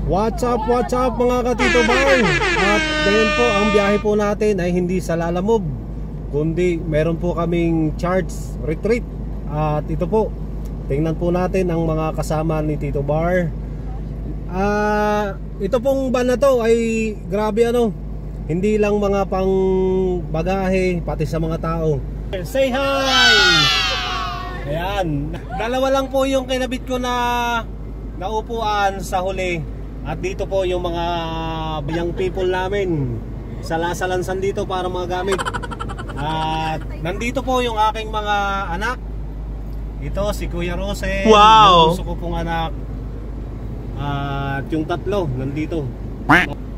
What's up mga katito bang? At ngayon po ang biyahe po natin ay hindi sa Lalamove, kundi meron po kaming charge retreat. At ito po, tingnan po natin ang mga kasama ni Tito Bar. Ito pong van na to ay grabe ano, hindi lang mga pang bagahe, pati sa mga tao. Say hi! Ayan, dalawa lang po yung kinabit ko na naupuan sa huli. At dito po yung mga young people namin, salasalansan dito para mga gamit. At nandito po yung aking mga anak. Ito si Kuya Rosel, wow, yung gusto ko pong anak. At yung tatlo nandito.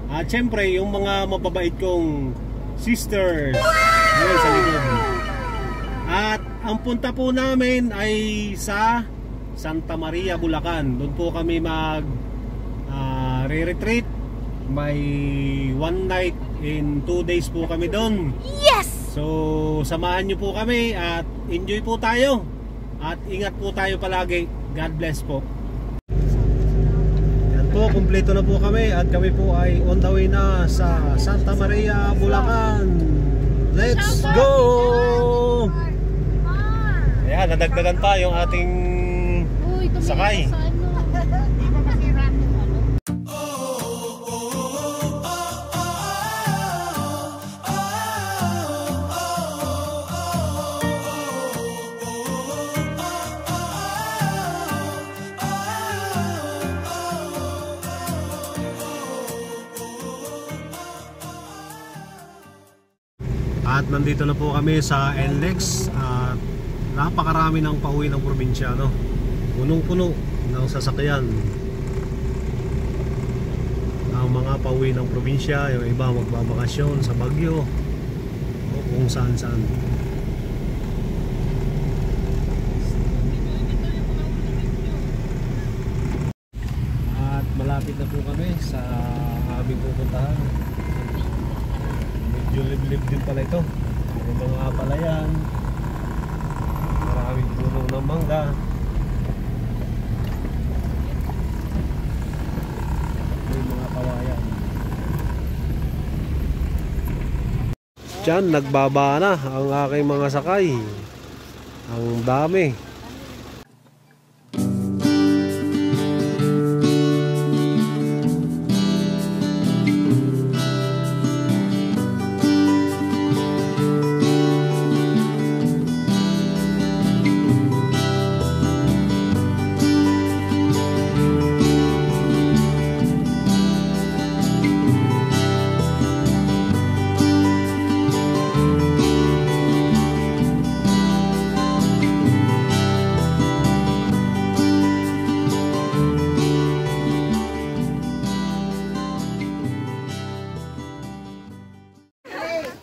At syempre yung mga mababait kong sisters, wow, sa likod. At ang punta po namin ay sa Santa Maria, Bulacan. Doon po kami mag re-retreat. May 1 night in 2 days po kami doon. Yes! So samahan nyo po kami at enjoy po tayo. At ingat po tayo palagi. God bless po. Yan po, kumpleto na po kami. At kami po ay on the way na sa Santa Maria, Bulacan. Let's go! Ayan, nadagdagan pa yung ating sakay. At nandito na po kami sa NLEX. At napakarami ng pauwi ng probinsya, no? Punong-puno ng sasakyan ang mga pauwi ng probinsya. Yung iba magbabakasyon sa Baguio o kung saan-saan. At malapit na po kami sa aming pupuntahan. Medyo liblib din pala ito. May mga palayan, maraming puno ng mangga. May mga kawayan. Diyan nagbaba na ang aking mga sakay. Ang dami.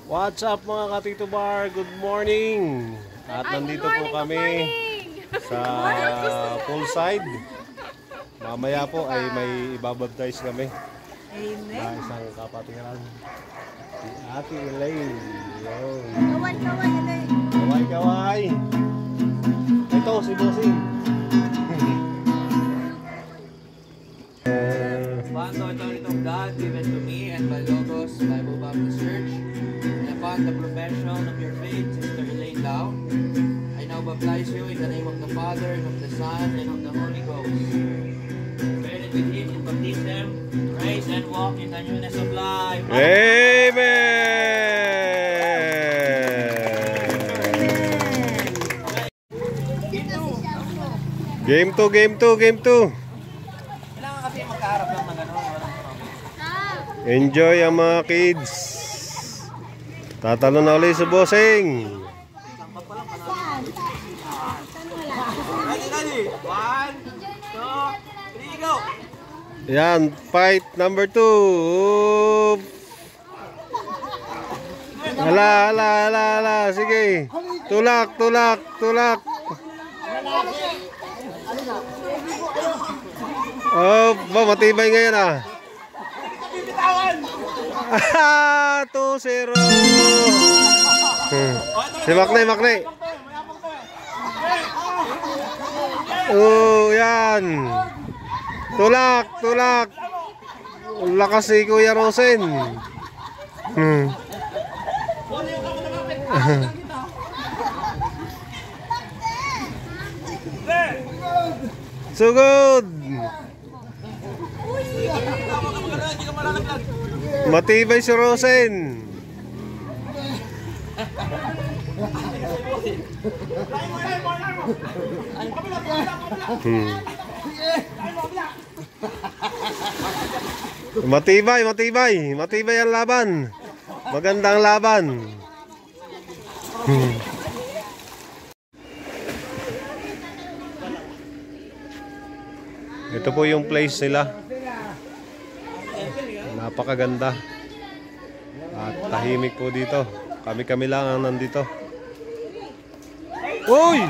What's up mga katito bar? Good morning! At nandito po kami sa poolside. Mamaya po ay may ibabaptize kami. Amen. Na isang kapatiran. Si Ate Elaine. Kaway-kaway, Elaine. Kaway-kaway. Ito si Bossing. Upon the authority of God given to me and by Logos Bible Baptist Church, and upon the profession of your faith, Sister Elaine Lau, I now baptize you in the name of the Father, and of the Son, and of the Holy Ghost. Buried with him in baptism, rise and walk in the newness of life. Amen! Game 2, game 2, game 2. Kailangan kasi magkaharap lang ng gano'n. Enjoy ang mga kids. Tatalo na ulit sa Bossing. Ready? 1, 2, 3, go! Yan, fight number 2. Ala. Sige. Tulak. Oh, matibay ngayon ah. 2-0. Si Maknay. Oh, yan. Tulak. Ang lakas si Kuya Rosen. Sugod. Matibay si Rosen. Matibay ang laban. Magandang laban. Ito po yung place nila. Napakaganda. At tahimik po dito. Kami-kami lang ang nandito. Uy!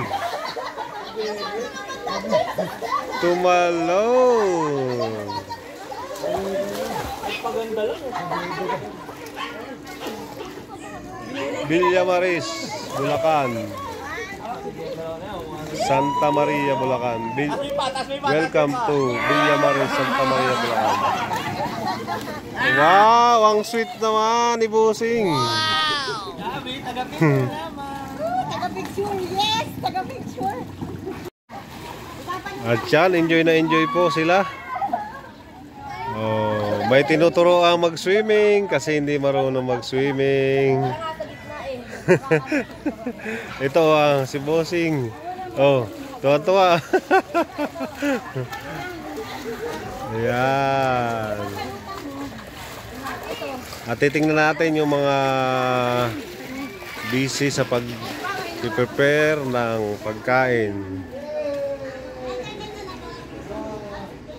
Tumalon! Villa Maris, Bulacan. Santa Maria, Bulacan. Welcome to Villa Maris, Santa Maria, Bulacan. Wow, ang sweet naman ni Bossing. Taga-picture, yes! Taga-picture! At yan, enjoy na enjoy po sila. Oh, may tinuturo ang mag-swimming kasi hindi marunong mag-swimming. Ito ang si Bossing. Oh, tuwa-tuwa. Ayan. At titingnan natin yung mga busy sa pag-prepare ng pagkain.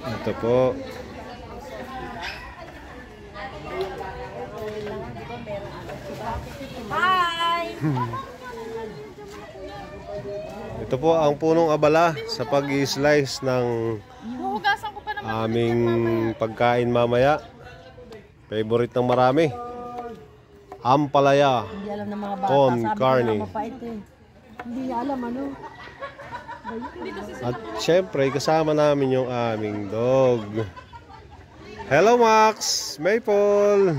Ito po. Hi! Ito po ang punong abala sa pag-i-slice ng aming pagkain mamaya. Favorite ng marami. Ampalaya. Hindi alam ng mga bata. Con Sabi carne. ko na mapait eh. Hindi niya alam ano. At syempre kasama namin yung aming dog. Hello Max! Maple!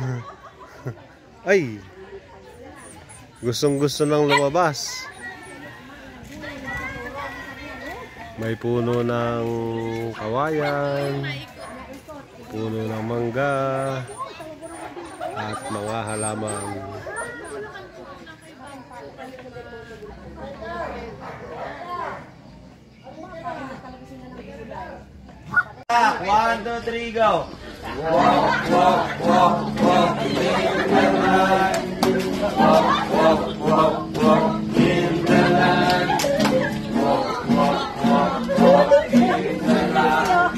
Ay! Gustong gusto nang lumabas. May puno ng kawayan, puno ng mangga, at mga halaman. One, two, three, go! Walk, walk, walk, walk in the light. Walk, walk, walk, walk in the light. Walk, walk, walk, walk in the light.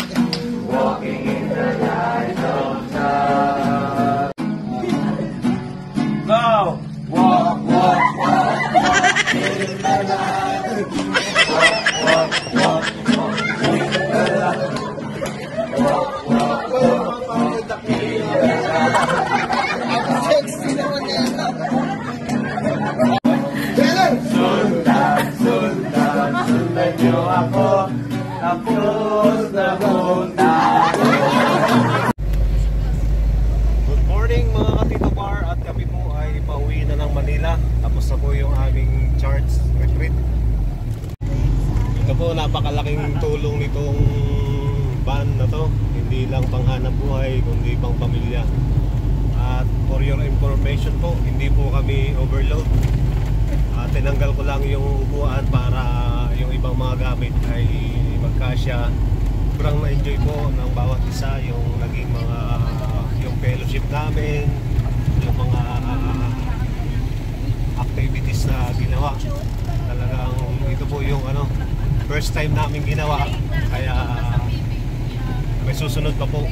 Walking in the light of God. Go! Walk, walk, walk in the light. Walk, walk, walk, walk in the light. Walk, walk, walk, walk in the light. Sundan niyo ako, tapos na punta. Good morning mga katito bar, at kami po ay pauwi na ng Manila. Tapos na po yung aming charge retreat. Ito po, napakalaking tulong nitong van na to. Hindi lang panghanap buhay, kundi pang pamilya. At for your information po, hindi po kami overload. Tinanggal ko lang yung upuan para yung ibang mga gamit ay magkasya. Sobrang na-enjoy po ng bawat isa yung naging mga yung fellowship namin, yung mga activities na ginawa. Talagang ito po yung first time namin ginawa, kaya may susunod pa po.